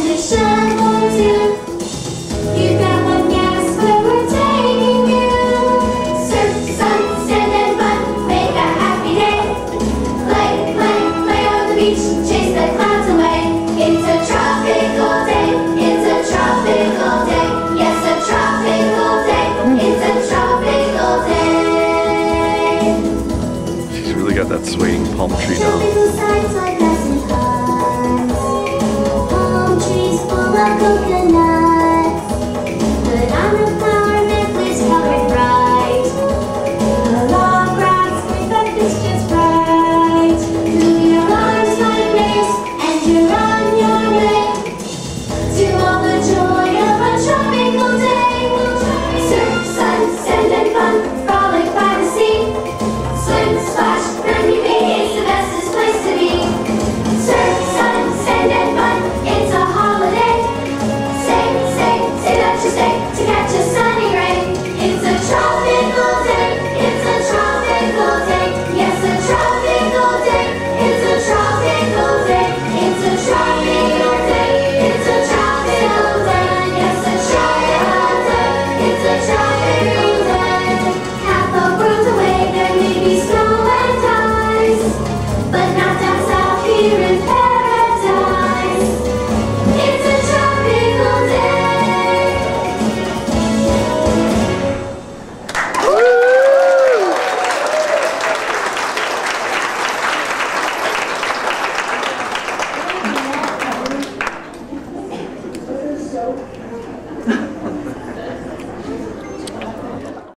是什么天？You got one guess where we're taking you. Surf, sun, sand and fun, make a happy day. Play, play, play on the beach, chase the clouds away. It's a tropical day, it's a tropical day. Yes, a tropical day, it's a tropical day. She's really got that swaying palm tree Tropical now. sights like